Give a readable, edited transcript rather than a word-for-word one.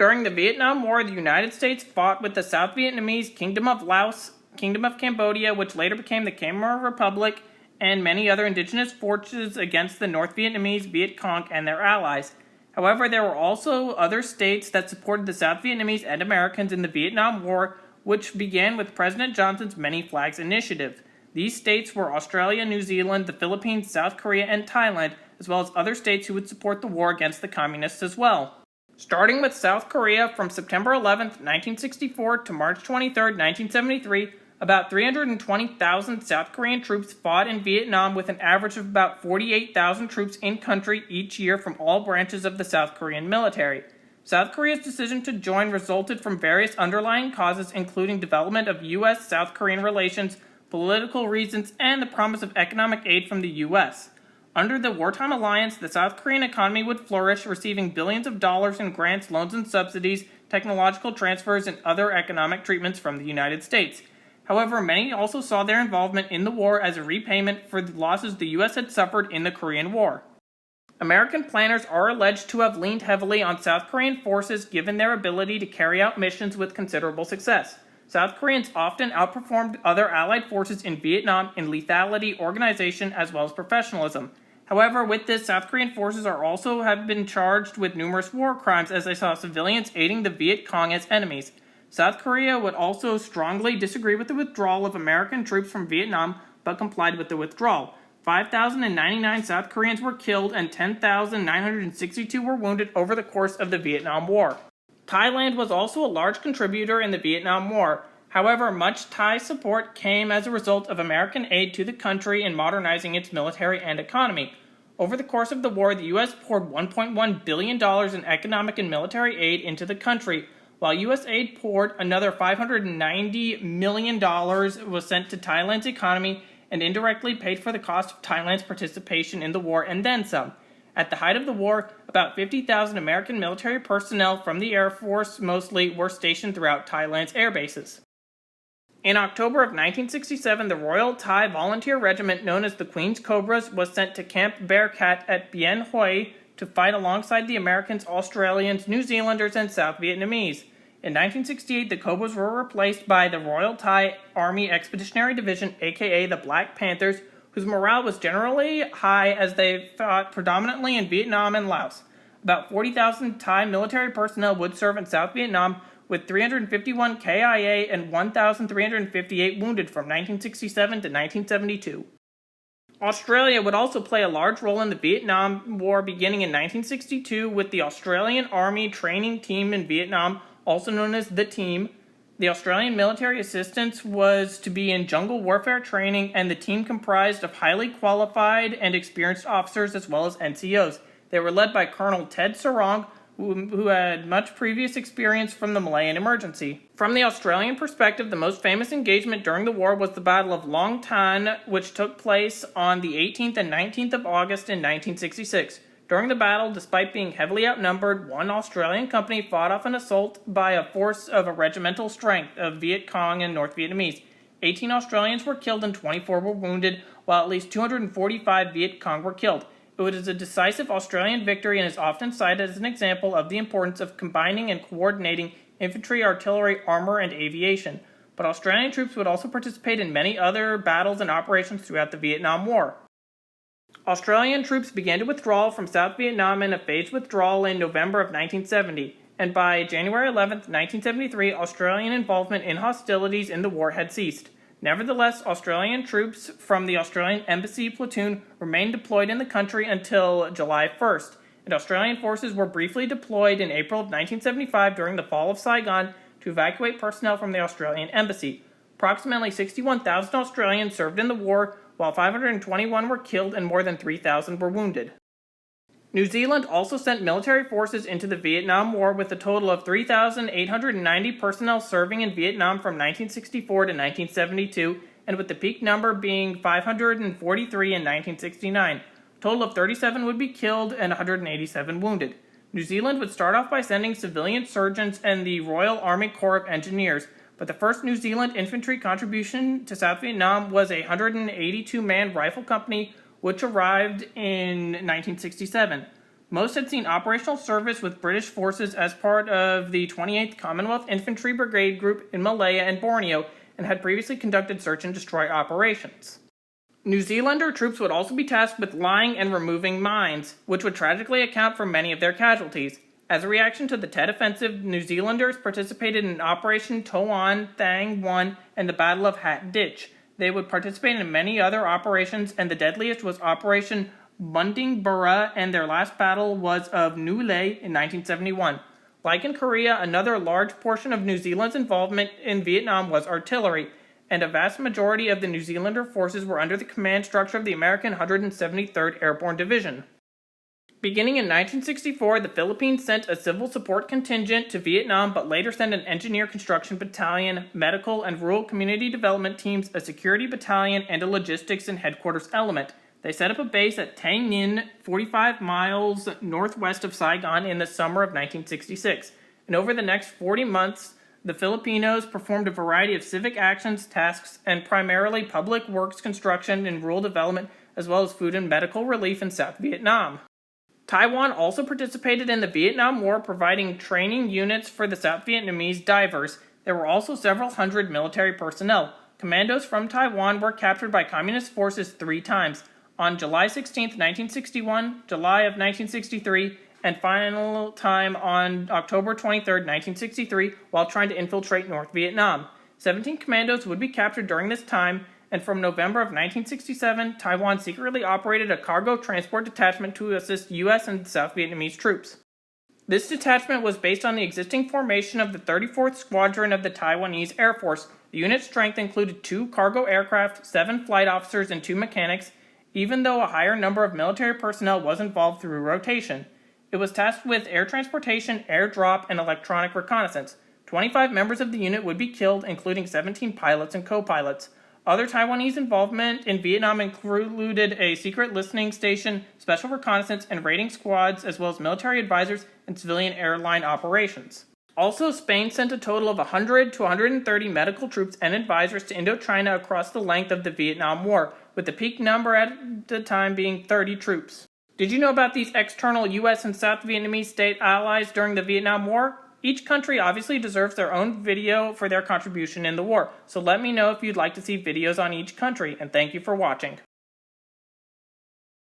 During the Vietnam War, the United States fought with the South Vietnamese Kingdom of Laos, Kingdom of Cambodia, which later became the Khmer Republic, and many other indigenous forces against the North Vietnamese Viet Cong and their allies. However, there were also other states that supported the South Vietnamese and Americans in the Vietnam War, which began with President Johnson's Many Flags Initiative. These states were Australia, New Zealand, the Philippines, South Korea, and Thailand, as well as other states who would support the war against the communists as well. Starting with South Korea, from September 11, 1964 to March 23, 1973, about 320,000 South Korean troops fought in Vietnam, with an average of about 48,000 troops in country each year from all branches of the South Korean military. South Korea's decision to join resulted from various underlying causes, including development of U.S.-South Korean relations, political reasons, and the promise of economic aid from the U.S. Under the wartime alliance, the South Korean economy would flourish, receiving billions of dollars in grants, loans, and subsidies, technological transfers, and other economic treatments from the United States. However, many also saw their involvement in the war as a repayment for the losses the U.S. had suffered in the Korean War. American planners are alleged to have leaned heavily on South Korean forces given their ability to carry out missions with considerable success. South Koreans often outperformed other Allied forces in Vietnam in lethality, organization, as well as professionalism. However, with this, South Korean forces have been charged with numerous war crimes, as they saw civilians aiding the Viet Cong as enemies. South Korea would also strongly disagree with the withdrawal of American troops from Vietnam, but complied with the withdrawal. 5,099 South Koreans were killed and 10,962 were wounded over the course of the Vietnam War. Thailand was also a large contributor in the Vietnam War. However, much Thai support came as a result of American aid to the country in modernizing its military and economy. Over the course of the war, the U.S. poured $1.1 billion in economic and military aid into the country, while U.S. aid poured another $590 million was sent to Thailand's economy and indirectly paid for the cost of Thailand's participation in the war and then some. At the height of the war, about 50,000 American military personnel from the Air Force mostly were stationed throughout Thailand's air bases. In October of 1967, the Royal Thai Volunteer Regiment, known as the Queen's Cobras, was sent to Camp Bearcat at Bien Hoa to fight alongside the Americans, Australians, New Zealanders, and South Vietnamese. In 1968, the Cobras were replaced by the Royal Thai Army Expeditionary Division, aka the Black Panthers, whose morale was generally high as they fought predominantly in Vietnam and Laos. About 40,000 Thai military personnel would serve in South Vietnam, with 351 KIA and 1,358 wounded from 1967 to 1972. Australia would also play a large role in the Vietnam War beginning in 1962 with the Australian Army Training Team in Vietnam, also known as the Team. The Australian military assistance was to be in jungle warfare training, and the team comprised of highly qualified and experienced officers as well as NCOs. They were led by Colonel Ted Sarong, who had much previous experience from the Malayan emergency. From the Australian perspective, the most famous engagement during the war was the Battle of Long Tan, which took place on the 18th and 19th of August in 1966. During the battle, despite being heavily outnumbered, one Australian company fought off an assault by a force of a regimental strength of Viet Cong and North Vietnamese. 18 Australians were killed and 24 were wounded, while at least 245 Viet Cong were killed. It was a decisive Australian victory and is often cited as an example of the importance of combining and coordinating infantry, artillery, armor, and aviation. But Australian troops would also participate in many other battles and operations throughout the Vietnam War. Australian troops began to withdraw from South Vietnam in a phased withdrawal in November of 1970, and by January 11, 1973, Australian involvement in hostilities in the war had ceased. Nevertheless, Australian troops from the Australian Embassy Platoon remained deployed in the country until July 1st, and Australian forces were briefly deployed in April of 1975 during the fall of Saigon to evacuate personnel from the Australian Embassy. Approximately 61,000 Australians served in the war, while 521 were killed and more than 3,000 were wounded. New Zealand also sent military forces into the Vietnam War with a total of 3,890 personnel serving in Vietnam from 1964 to 1972, and with the peak number being 543 in 1969. A total of 37 would be killed and 187 wounded. New Zealand would start off by sending civilian surgeons and the Royal Army Corps of Engineers, but the first New Zealand infantry contribution to South Vietnam was a 182-man rifle company which arrived in 1967. Most had seen operational service with British forces as part of the 28th Commonwealth Infantry Brigade Group in Malaya and Borneo, and had previously conducted search and destroy operations. New Zealander troops would also be tasked with lying and removing mines, which would tragically account for many of their casualties. As a reaction to the Tet Offensive, New Zealanders participated in Operation Toan Thang 1 and the Battle of Hat Ditch. They would participate in many other operations, and the deadliest was Operation Bundingbura, and their last battle was of Nu Le in 1971. Like in Korea, another large portion of New Zealand's involvement in Vietnam was artillery, and a vast majority of the New Zealander forces were under the command structure of the American 173rd Airborne Division. Beginning in 1964, the Philippines sent a civil support contingent to Vietnam, but later sent an engineer construction battalion, medical and rural community development teams, a security battalion, and a logistics and headquarters element. They set up a base at Tay Ninh, 45 miles northwest of Saigon, in the summer of 1966. And over the next 40 months, the Filipinos performed a variety of civic actions, tasks, and primarily public works construction and rural development, as well as food and medical relief in South Vietnam. Taiwan also participated in the Vietnam War, providing training units for the South Vietnamese divers. There were also several hundred military personnel. Commandos from Taiwan were captured by communist forces 3 times, on July 16, 1961, July of 1963, and final time on October 23, 1963, while trying to infiltrate North Vietnam. 17 commandos would be captured during this time, and from November of 1967, Taiwan secretly operated a cargo transport detachment to assist U.S. and South Vietnamese troops. This detachment was based on the existing formation of the 34th Squadron of the Taiwanese Air Force. The unit's strength included 2 cargo aircraft, 7 flight officers, and 2 mechanics, even though a higher number of military personnel was involved through rotation. It was tasked with air transportation, airdrop, and electronic reconnaissance. 25 members of the unit would be killed, including 17 pilots and co-pilots. Other Taiwanese involvement in Vietnam included a secret listening station, special reconnaissance, and raiding squads, as well as military advisors and civilian airline operations. Also, Spain sent a total of 100 to 130 medical troops and advisors to Indochina across the length of the Vietnam War, with the peak number at the time being 30 troops. Did you know about these external U.S. and South Vietnamese state allies during the Vietnam War? Each country obviously deserves their own video for their contribution in the war, so let me know if you'd like to see videos on each country, and thank you for watching.